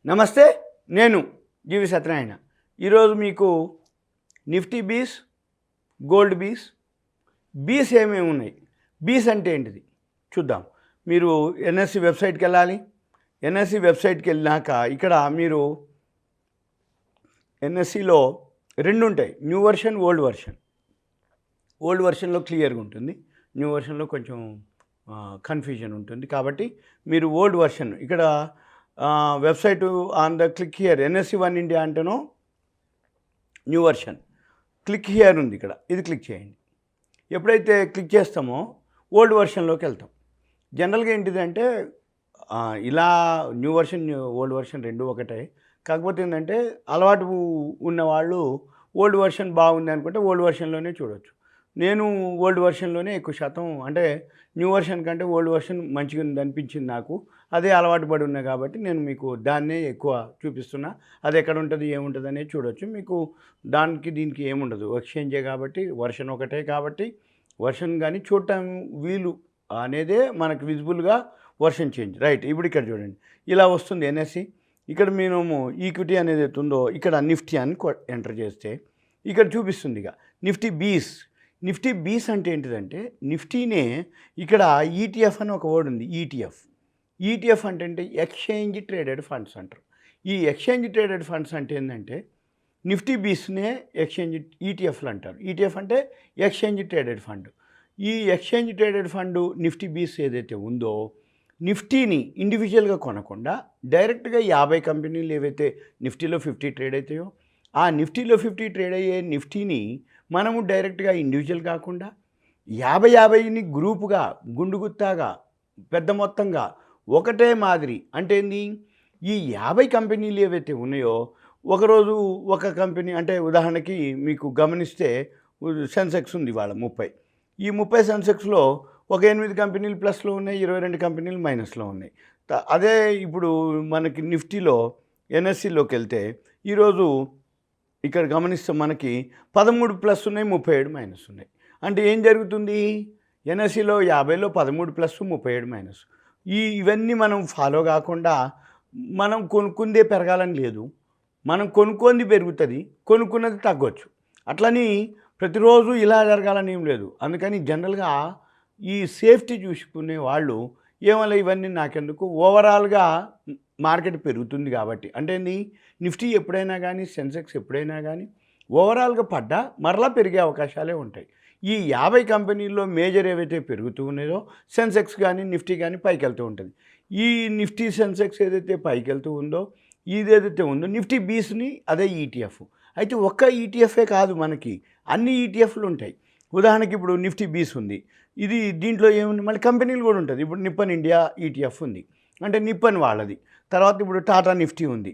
నమస్తే, నేను GVSatyanarayana. ఈరోజు మీకు నిఫ్టీ బీస్, గోల్డ్ బీస్ ఏమేమి ఉన్నాయి, బీస్ అంటే ఏంటిది చూద్దాం. మీరు ఎన్ఎస్సి వెబ్సైట్కి వెళ్ళాలి. ఎన్ఎస్సి వెబ్సైట్కి వెళ్ళినాక ఇక్కడ మీరు ఎన్ఎస్సిలో రెండు ఉంటాయి, new version, old version. Old వర్షన్లో క్లియర్గా ఉంటుంది, న్యూ వర్షన్లో కొంచెం కన్ఫ్యూజన్ ఉంటుంది. కాబట్టి మీరు ఓల్డ్ వర్షన్ ఇక్కడ website on the click here NSE 1 India అంటేనో న్యూ వర్షన్ క్లిక్ హియర్ ఉంది, ఇక్కడ ఇది క్లిక్ చేయండి. ఎప్పుడైతే క్లిక్ చేస్తామో ఓల్డ్ వర్షన్లోకి వెళ్తాం. జనరల్గా ఏంటిదంటే ఇలా న్యూ వర్షన్ ఓల్డ్ వర్షన్ రెండు ఒకటే. కాకపోతే ఏంటంటే అలవాటు ఉన్నవాళ్ళు ఓల్డ్ వర్షన్ బాగుంది అనుకుంటే ఓల్డ్ వర్షన్లోనే చూడవచ్చు. నేను ఓల్డ్ వర్షన్లోనే ఎక్కువ శాతం, అంటే న్యూ వర్షన్ కంటే ఓల్డ్ వర్షన్ మంచిగా ఉంది అనిపించింది నాకు. అదే అలవాటు పడి ఉన్నా కాబట్టి నేను మీకు దాన్నే ఎక్కువ చూపిస్తున్నా. అది ఎక్కడ ఉంటుంది ఏముంటుంది అనేది చూడవచ్చు. మీకు దానికి దీనికి ఏముండదు, ఎక్స్చేంజే కాబట్టి, వర్షన్ ఒకటే కాబట్టి వర్షన్ కానీ చూడటం వీలు అనేదే మనకు విజిబుల్గా వర్షన్ చేంజ్. రైట్, ఇప్పుడు ఇక్కడ చూడండి ఇలా వస్తుంది ఎన్ఎస్సి. ఇక్కడ మేము ఈక్విటీ అనేది ఎత్తుందో ఇక్కడ నిఫ్టీ అని ఎంటర్ చేస్తే ఇక్కడ చూపిస్తుంది. ఇక నిఫ్టీ బీస్ అంటే ఏంటిదంటే నిఫ్టీనే ఇక్కడ ఈటీఎఫ్ అని ఒక వర్డ్ ఉంది. ఈటీఎఫ్ అంటే ఎక్స్చేంజ్ ట్రేడెడ్ ఫండ్స్ అంటారు. ఈ ఎక్స్చేంజ్ ట్రేడెడ్ ఫండ్స్ అంటే ఏంటంటే నిఫ్టీ బీస్నే ఎక్స్చేంజ్ ఈటీఎఫ్లు అంటారు. ఈటీఎఫ్ అంటే ఎక్స్చేంజ్ ట్రేడెడ్ ఫండ్. ఈ ఎక్స్చేంజ్ ట్రేడెడ్ ఫండ్ నిఫ్టీ బీస్ ఏదైతే ఉందో నిఫ్టీని ఇండివిజువల్గా కొనకుండా డైరెక్ట్గా 50 కంపెనీలు ఏవైతే నిఫ్టీలో 50 ట్రేడ్ అవుతాయో ఆ నిఫ్టీలో 50 ట్రేడ్ అయ్యే నిఫ్టీని మనము డైరెక్ట్గా ఇండివిజువల్ కాకుండా 50ని గ్రూపుగా గుండుగుత్తాగా పెద్ద మొత్తంగా ఒకటే మాదిరి. అంటే ఏంది, ఈ 50 కంపెనీలు ఏవైతే ఉన్నాయో ఒకరోజు ఒక కంపెనీ, అంటే ఉదాహరణకి మీకు గమనిస్తే సెన్సెక్స్ ఉంది ఇవాళ 30. ఈ 30 సెన్సెక్స్లో ఒక 8 కంపెనీలు ప్లస్లో ఉన్నాయి, 22 కంపెనీలు మైనస్లో ఉన్నాయి. అదే ఇప్పుడు మనకి నిఫ్టీలో ఎన్ఎస్సిలోకి వెళ్తే ఈరోజు ఇక్కడ గమనిస్తే మనకి 13 ప్లస్ ఉన్నాయి, 37 మైనస్ ఉన్నాయి. అంటే ఏం జరుగుతుంది, ఎన్ఎస్సిలో 50లో 13 ప్లస్ 37 మైనస్. ఇవన్నీ మనం ఫాలో కాకుండా మనం కొనుక్కుందే పెరగాలని లేదు, మనం కొనుక్కుంది పెరుగుతుంది, కొనుక్కున్నది తగ్గొచ్చు. అట్లని ప్రతిరోజు ఇలా జరగాలని ఏం లేదు. అందుకని జనరల్గా ఈ సేఫ్టీ చూసుకునే వాళ్ళు ఏమన్నా ఇవన్నీ నాకెందుకు, ఓవరాల్గా మార్కెట్ పెరుగుతుంది కాబట్టి. అంటే నిఫ్టీ ఎప్పుడైనా కానీ సెన్సెక్స్ ఎప్పుడైనా కానీ ఓవరాల్గా పడ్డా మరలా పెరిగే అవకాశాలే ఉంటాయి. ఈ 50 కంపెనీల్లో మేజర్ ఏవైతే పెరుగుతూ ఉన్నాయో సెన్సెక్స్ కానీ నిఫ్టీ కానీ పైకి వెళ్తూ ఉంటుంది. ఈ నిఫ్టీ సెన్సెక్స్ ఏదైతే పైకి వెళ్తూ ఉందో ఇదేదైతే ఉందో నిఫ్టీ బీస్ని అదే ఈటీఎఫ్. అయితే ఒక్క ఈటీఎఫే కాదు, మనకి అన్ని ఈటీఎఫ్లు ఉంటాయి. ఉదాహరణకి ఇప్పుడు నిఫ్టీ బీస్ ఉంది, ఇది దీంట్లో ఏముంది మళ్ళీ కంపెనీలు కూడా ఉంటుంది. ఇప్పుడు నిప్పన్ ఇండియా ఈటీఎఫ్ ఉంది, అంటే నిప్పన్ వాళ్ళది. తర్వాత ఇప్పుడు టాటా నిఫ్టీ ఉంది,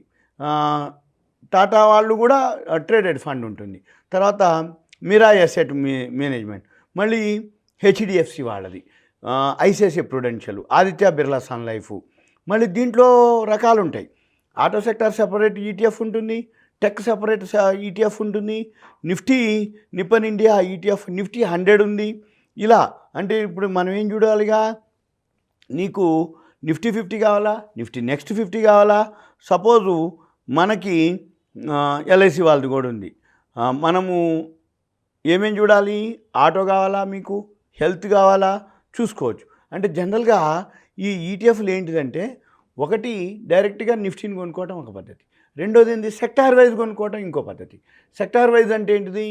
టాటా వాళ్ళు కూడా ట్రేడెడ్ ఫండ్ ఉంటుంది. తర్వాత మిరా అసెట్ మేనేజ్మెంట్, మళ్ళీ హెచ్డిఎఫ్సి వాళ్ళది, ICICI Prudential, Aditya Birla Sun Life. మళ్ళీ దీంట్లో రకాలు ఉంటాయి. ఆటో సెక్టార్ సెపరేట్ ఈటీఎఫ్ ఉంటుంది, టెక్ సెపరేట్ ఈటీఎఫ్ ఉంటుంది, నిప్పన్ ఇండియా ఈటీఎఫ్ నిఫ్టీ 100 ఉంది. ఇలా అంటే ఇప్పుడు మనం ఏం చూడాలిగా, నీకు నిఫ్టీ 50 కావాలా, నిఫ్టీ నెక్స్ట్ 50 కావాలా. సపోజు మనకి ఎల్ఐసి వాళ్ళది కూడా ఉంది. మనము ఏమేం చూడాలి, ఆటో కావాలా, మీకు హెల్త్ కావాలా చూసుకోవచ్చు. అంటే జనరల్గా ఈ ఈటీఎఫ్లు ఏంటిదంటే ఒకటి డైరెక్ట్గా నిఫ్టీని కొనుక్కోవటం ఒక పద్ధతి, రెండోది ఏంటి సెక్టార్ వైజ్ కొనుక్కోవటం ఇంకో పద్ధతి. సెక్టార్ వైజ్ అంటే ఏంటిది,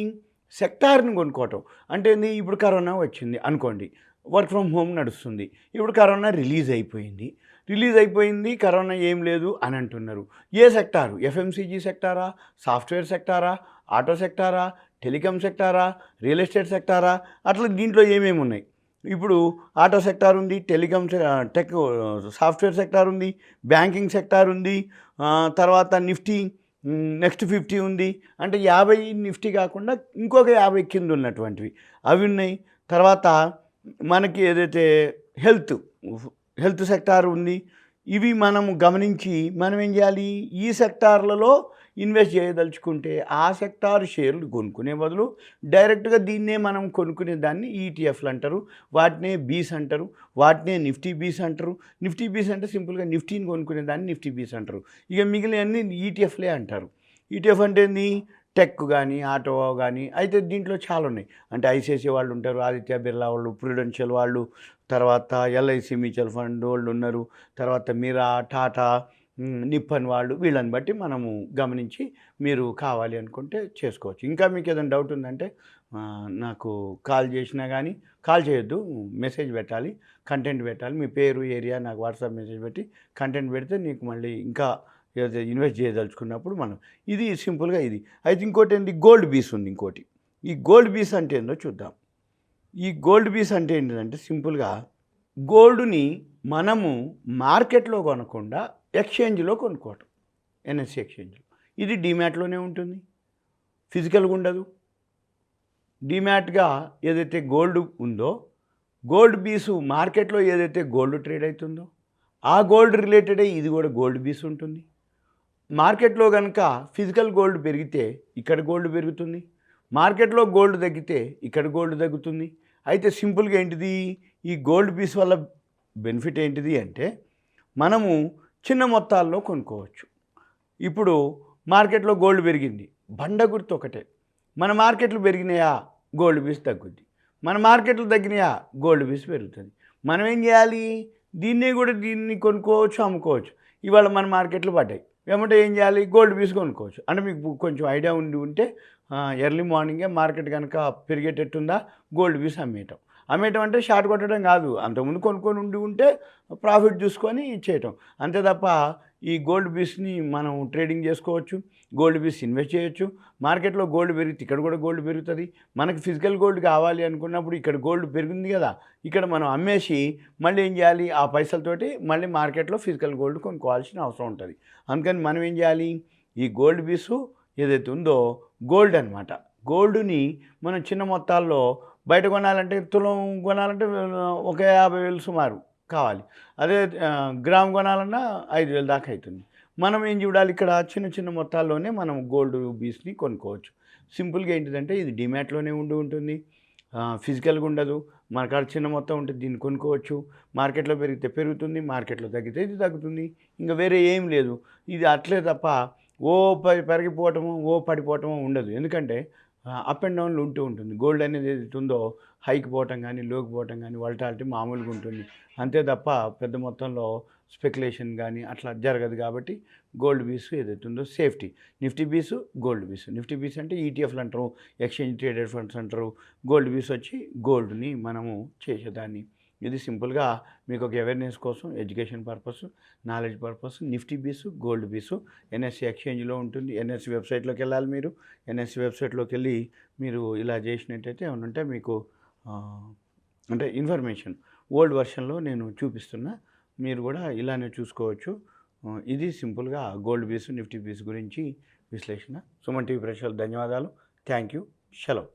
సెక్టార్ని కొనుక్కోవటం అంటే ఏంది, ఇప్పుడు కరోనా వచ్చింది అనుకోండి, వర్క్ ఫ్రమ్ హోమ్ నడుస్తుంది, ఇప్పుడు కరోనా రిలీజ్ అయిపోయింది, కరోనా ఏం లేదు అని అంటున్నారు. ఏ సెక్టారు, ఎఫ్ఎంసీజీ సెక్టారా, సాఫ్ట్వేర్ సెక్టారా, ఆటో సెక్టారా, టెలికాం సెక్టారా, రియల్ ఎస్టేట్ సెక్టారా, అట్లా దీంట్లో ఏమేమి ఉన్నాయి. ఇప్పుడు ఆటో సెక్టార్ ఉంది, టెలికాం టెక్ సాఫ్ట్వేర్ సెక్టార్ ఉంది, బ్యాంకింగ్ సెక్టార్ ఉంది, తర్వాత నిఫ్టీ నెక్స్ట్ 50 ఉంది. అంటే 50 నిఫ్టీ కాకుండా ఇంకొక 50 కింద ఉన్నటువంటివి అవి ఉన్నాయి. తర్వాత మనకి ఏదైతే హెల్త్ సెక్టార్ ఉంది. ఇవి మనం గమనించి మనం ఏం చేయాలి, ఈ సెక్టార్లలో ఇన్వెస్ట్ చేయదలుచుకుంటే ఆ సెక్టార్ షేర్లు కొనుక్కునే బదులు డైరెక్ట్గా దీన్నే మనం కొనుక్కునే దాన్ని ఈటీఎఫ్లు అంటారు, వాటినే బీస్ అంటారు, వాటినే నిఫ్టీ బీస్ అంటారు. నిఫ్టీ బీస్ అంటే సింపుల్గా నిఫ్టీని కొనుక్కునే దాన్ని నిఫ్టీ బీస్ అంటారు. ఇక మిగిలినవన్నీ ఈటీఎఫ్లే అంటారు. ఈటీఎఫ్ అంటే ఏంది, టెక్ కానీ ఆటో కానీ. అయితే దీంట్లో చాలా ఉన్నాయి. అంటే ఐసిఐసిఐ వాళ్ళు ఉంటారు, ఆదిత్య బిర్లా వాళ్ళు, ప్రుడెన్షియల్ వాళ్ళు, తర్వాత ఎల్ఐసి మ్యూచువల్ ఫండ్ వాళ్ళు ఉన్నారు, తర్వాత మీరా, టాటా, నిప్పన్ వాళ్ళు. వీళ్ళని బట్టి మనము గమనించి మీరు కావాలి అనుకుంటే చేసుకోవచ్చు. ఇంకా మీకు ఏదైనా డౌట్ ఉందంటే నాకు కాల్ చేసినా కానీ, కాల్ చేయొద్దు, మెసేజ్ పెట్టాలి, కంటెంట్ పెట్టాలి. మీ పేరు, ఏరియా నాకు వాట్సాప్ మెసేజ్ పెట్టి కంటెంట్ పెడితే నీకు మళ్ళీ ఇంకా ఏదైతే ఇన్వెస్ట్ చేయదలుచుకున్నప్పుడు మనం ఇది సింపుల్గా ఇది. అయితే ఇంకోటి ఏంటి, గోల్డ్ బీస్ ఉంది ఇంకోటి. ఈ గోల్డ్ బీస్ అంటే ఏందో చూద్దాం. ఈ గోల్డ్ బీస్ అంటే ఏంటంటే సింపుల్గా గోల్డ్ని మనము మార్కెట్లో కొనకుండా ఎక్స్చేంజ్లో కొనుక్కోవటం, ఎన్ఎస్సి ఎక్స్చేంజ్లో. ఇది డీమ్యాట్లోనే ఉంటుంది, ఫిజికల్గా ఉండదు. డీమ్యాట్గా ఏదైతే గోల్డ్ ఉందో, గోల్డ్ బీసు మార్కెట్లో ఏదైతే గోల్డ్ ట్రేడ్ అవుతుందో ఆ గోల్డ్ రిలేటెడే ఇది కూడా గోల్డ్ బీస్ ఉంటుంది. మార్కెట్లో కనుక ఫిజికల్ గోల్డ్ పెరిగితే ఇక్కడ గోల్డ్ పెరుగుతుంది, మార్కెట్లో గోల్డ్ తగ్గితే ఇక్కడ గోల్డ్ తగ్గుతుంది. అయితే సింపుల్గా ఏంటిది, ఈ గోల్డ్ పీస్ వల్ల బెనిఫిట్ ఏంటిది అంటే మనము చిన్న మొత్తాల్లో కొనుక్కోవచ్చు. ఇప్పుడు మార్కెట్లో గోల్డ్ పెరిగింది, బండ గుర్తు ఒకటే. మన మార్కెట్లు పెరిగినాయా గోల్డ్ పీస్ తగ్గుద్ది, మన మార్కెట్లు తగ్గినాయా గోల్డ్ పీస్ పెరుగుతుంది. మనం ఏం చేయాలి, దీన్ని కొనుక్కోవచ్చు, అమ్ముకోవచ్చు. ఇవాళ మన మార్కెట్లు పడ్డాయి, ఏమంటే ఏం చేయాలి, గోల్డ్ పీస్ కొనుక్కోవచ్చు. అంటే మీకు కొంచెం ఐడియా ఉంటే ఎర్లీ మార్నింగే మార్కెట్ కనుక పెరిగేటట్టుందా గోల్డ్ పీస్ అమ్మేయటం అంటే షార్ట్ కొట్టడం కాదు. అంతకుముందు కొనుక్కొని ఉంటే ప్రాఫిట్ చూసుకొని చేయటం అంతే తప్ప ఈ గోల్డ్ పీస్ని మనం ట్రేడింగ్ చేసుకోవచ్చు, గోల్డ్ పీస్ ఇన్వెస్ట్ చేయొచ్చు. మార్కెట్లో గోల్డ్ పెరిగితే ఇక్కడ కూడా గోల్డ్ పెరుగుతుంది. మనకి ఫిజికల్ గోల్డ్ కావాలి అనుకున్నప్పుడు ఇక్కడ గోల్డ్ పెరిగింది కదా, ఇక్కడ మనం అమ్మేసి మళ్ళీ ఏం చేయాలి, ఆ పైసలతోటి మళ్ళీ మార్కెట్లో ఫిజికల్ గోల్డ్ కొనుక్కోవాల్సిన అవసరం ఉంటుంది. అందుకని మనం ఏం చేయాలి, ఈ గోల్డ్ పీసు ఏదైతే ఉందో గోల్డ్ అనమాట, గోల్డ్ని మనం చిన్న మొత్తాల్లో బయట కొనాలంటే, తులం కొనాలంటే 50,000 సుమారు కావాలి. అదే గ్రామ్ కొనాలన్నా 5,000 దాకా అవుతుంది. మనం ఏం చూడాలి, ఇక్కడ చిన్న చిన్న మొత్తాల్లోనే మనం గోల్డ్ పీస్ని కొనుక్కోవచ్చు. సింపుల్గా ఏంటిదంటే ఇది డిమాట్లోనే ఉంటుంది, ఫిజికల్గా ఉండదు. మన కాడ చిన్న మొత్తం ఉంటుంది, దీన్ని కొనుక్కోవచ్చు. మార్కెట్లో పెరిగితే పెరుగుతుంది, మార్కెట్లో తగ్గితే ఇది తగ్గుతుంది. ఇంకా వేరే ఏం లేదు. ఇది అట్లే తప్ప ఓ పెరిగిపోవటము ఓ పడిపోవటము ఉండదు. ఎందుకంటే అప్ అండ్ డౌన్లు ఉంటుంది. గోల్డ్ అనేది ఏదైతే ఉందో హైకి పోవటం కానీ లోకి పోవటం కానీ వోల్టాలిటీ మామూలుగా ఉంటుంది. అంతే తప్ప పెద్ద మొత్తంలో స్పెక్యులేషన్ కానీ అట్లా జరగదు. కాబట్టి గోల్డ్ బీస్ ఏదైతే ఉందో safety. Nifty BeES, gold bees. Nifty బీస్ అంటే ఈటీఎఫ్లు అంటారు, ఎక్స్చేంజ్ ట్రేడెడ్ ఫండ్స్ అంటారు. గోల్డ్ బీస్ వచ్చి గోల్డ్ని మనము చేసేదాన్ని. ఇది సింపుల్గా మీకు ఒక అవేర్నెస్ కోసం, education purpose, knowledge purpose. Nifty BeES, gold BeES NSE ఎక్స్చేంజ్లో ఉంటుంది. ఎన్ఎస్సి వెబ్సైట్లోకి వెళ్ళాలి మీరు. ఎన్ఎస్సి వెబ్సైట్లోకి వెళ్ళి మీరు ఇలా చేసినట్టయితే ఏమన్నా మీకు అంటే ఇన్ఫర్మేషన్ ఓల్డ్ వర్షన్లో నేను చూపిస్తున్నా, మీరు కూడా ఇలానే చూసుకోవచ్చు. ఇది సింపుల్గా గోల్డ్ బీసు, నిఫ్టీ బీస్ గురించి విశ్లేషణ. సుమన్ టీవీ ప్రేక్షకులకు ధన్యవాదాలు. Thank you. సెలవు.